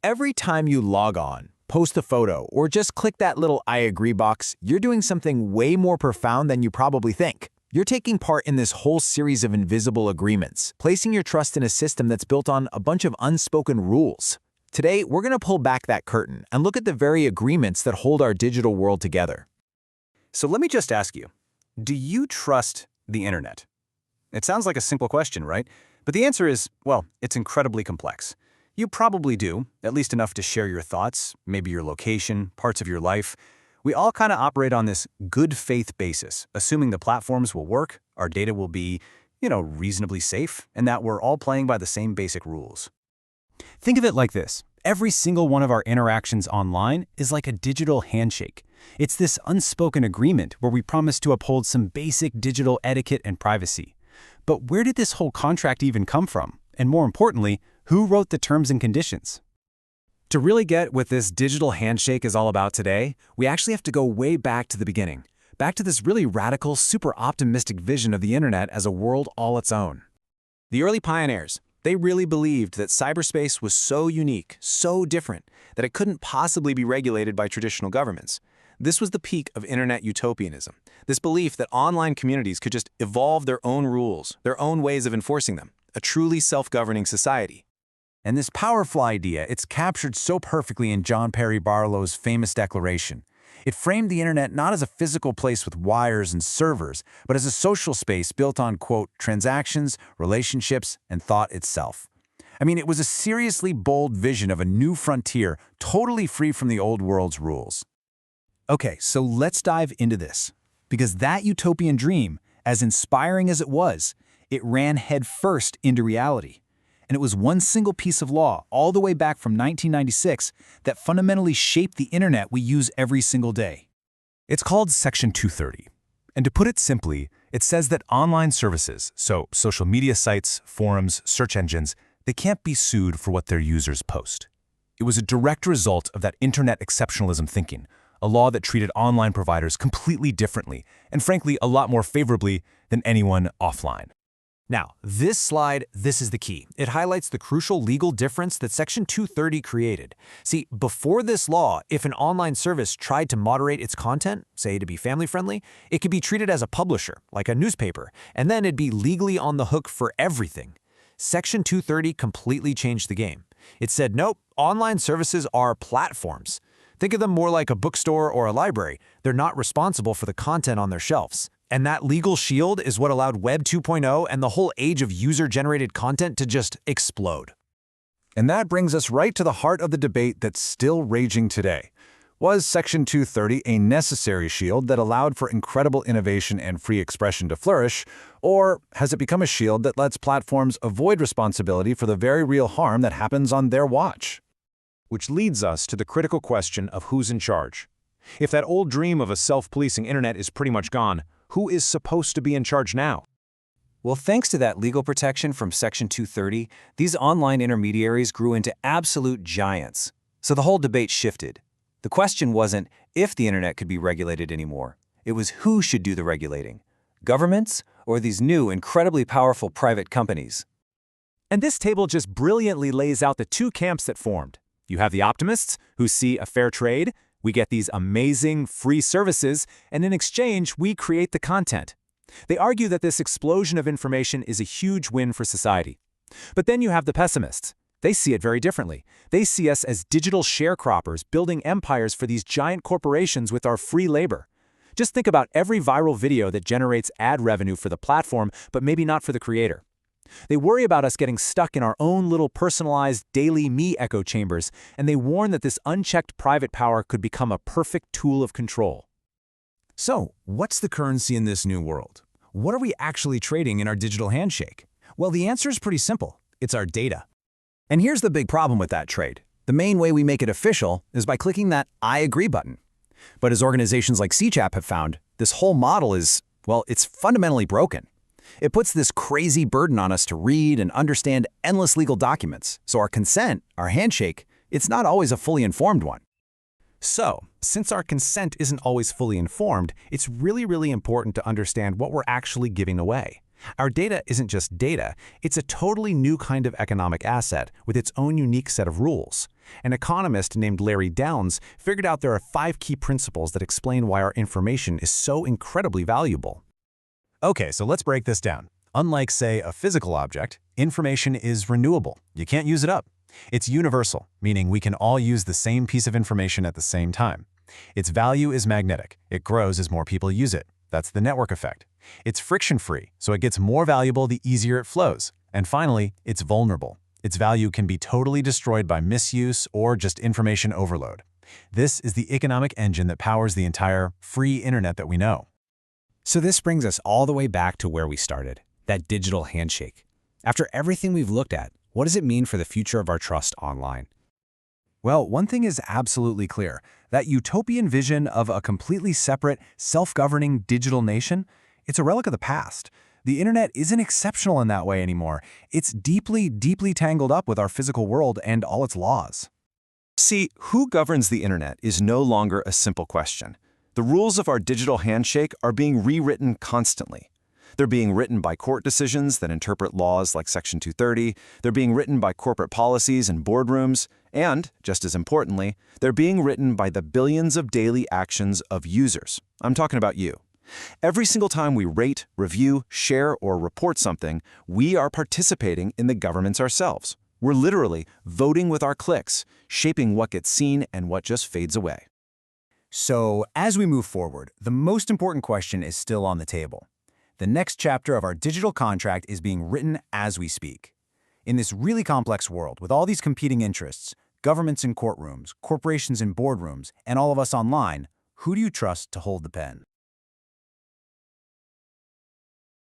Every time you log on, post a photo, or just click that little I agree box, you're doing something way more profound than you probably think. You're taking part in this whole series of invisible agreements, placing your trust in a system that's built on a bunch of unspoken rules. Today, we're going to pull back that curtain and look at the very agreements that hold our digital world together. So let me just ask you, do you trust the internet? It sounds like a simple question, right? But the answer is, well, it's incredibly complex. You probably do, at least enough to share your thoughts, maybe your location, parts of your life. We all kind of operate on this good faith basis, assuming the platforms will work, our data will be, reasonably safe, and that we're all playing by the same basic rules. Think of it like this. Every single one of our interactions online is like a digital handshake. It's this unspoken agreement where we promise to uphold some basic digital etiquette and privacy. But where did this whole contract even come from? And more importantly, who wrote the terms and conditions? To really get what this digital handshake is all about today, we actually have to go way back to the beginning. Back to this really radical, super optimistic vision of the internet as a world all its own. The early pioneers, they really believed that cyberspace was so unique, so different, that it couldn't possibly be regulated by traditional governments. This was the peak of internet utopianism, this belief that online communities could just evolve their own rules, their own ways of enforcing them, a truly self-governing society. And this powerful idea, it's captured so perfectly in John Perry Barlow's famous declaration. It framed the internet not as a physical place with wires and servers, but as a social space built on, quote, transactions, relationships, and thought itself. It was a seriously bold vision of a new frontier, totally free from the old world's rules. Okay, so let's dive into this. Because that utopian dream, as inspiring as it was, it ran headfirst into reality. And it was one single piece of law, all the way back from 1996, that fundamentally shaped the internet we use every single day. It's called Section 230. And to put it simply, it says that online services, so social media sites, forums, search engines, they can't be sued for what their users post. It was a direct result of that internet exceptionalism thinking, a law that treated online providers completely differently, and frankly, a lot more favorably than anyone offline. Now, this slide, this is the key. It highlights the crucial legal difference that Section 230 created. See, before this law, if an online service tried to moderate its content, say to be family-friendly, it could be treated as a publisher, like a newspaper, and then it'd be legally on the hook for everything. Section 230 completely changed the game. It said, nope, online services are platforms. Think of them more like a bookstore or a library. They're not responsible for the content on their shelves. And that legal shield is what allowed Web 2.0 and the whole age of user-generated content to just explode. And that brings us right to the heart of the debate that's still raging today. Was Section 230 a necessary shield that allowed for incredible innovation and free expression to flourish, or has it become a shield that lets platforms avoid responsibility for the very real harm that happens on their watch? Which leads us to the critical question of who's in charge. If that old dream of a self-policing internet is pretty much gone, who is supposed to be in charge now? Well, thanks to that legal protection from Section 230, these online intermediaries grew into absolute giants. So the whole debate shifted. The question wasn't if the internet could be regulated anymore. It was who should do the regulating. Governments or these new, incredibly powerful private companies? And this table just brilliantly lays out the two camps that formed. You have the optimists, who see a fair trade. We get these amazing free services, and in exchange, we create the content. They argue that this explosion of information is a huge win for society. But then you have the pessimists. They see it very differently. They see us as digital sharecroppers building empires for these giant corporations with our free labor. Just think about every viral video that generates ad revenue for the platform, but maybe not for the creator. They worry about us getting stuck in our own little personalized daily me echo chambers, and they warn that this unchecked private power could become a perfect tool of control. So, what's the currency in this new world? What are we actually trading in our digital handshake? Well, the answer is pretty simple. It's our data. And here's the big problem with that trade. The main way we make it official is by clicking that I agree button. But as organizations like CCHAP have found, this whole model is, well, it's fundamentally broken. It puts this crazy burden on us to read and understand endless legal documents, so our consent, our handshake, it's not always a fully informed one. So, since our consent isn't always fully informed, it's really important to understand what we're actually giving away. Our data isn't just data, it's a totally new kind of economic asset with its own unique set of rules. An economist named Larry Downes figured out there are 5 key principles that explain why our information is so incredibly valuable. Okay, so let's break this down. Unlike, say, a physical object, information is renewable. You can't use it up. It's universal, meaning we can all use the same piece of information at the same time. Its value is magnetic. It grows as more people use it. That's the network effect. It's friction-free, so it gets more valuable the easier it flows. And finally, it's vulnerable. Its value can be totally destroyed by misuse or just information overload. This is the economic engine that powers the entire free internet that we know. So this brings us all the way back to where we started, that digital handshake. After everything we've looked at, what does it mean for the future of our trust online? Well, one thing is absolutely clear. That utopian vision of a completely separate, self-governing digital nation, it's a relic of the past. The internet isn't exceptional in that way anymore. It's deeply, deeply tangled up with our physical world and all its laws. See, who governs the internet is no longer a simple question. The rules of our digital handshake are being rewritten constantly. They're being written by court decisions that interpret laws like Section 230, they're being written by corporate policies and boardrooms, and, just as importantly, they're being written by the billions of daily actions of users. I'm talking about you. Every single time we rate, review, share, or report something, we are participating in the governments ourselves. We're literally voting with our clicks, shaping what gets seen and what just fades away. So, as we move forward, the most important question is still on the table. The next chapter of our digital contract is being written as we speak. In this really complex world, with all these competing interests, governments in courtrooms, corporations in boardrooms, and all of us online, who do you trust to hold the pen?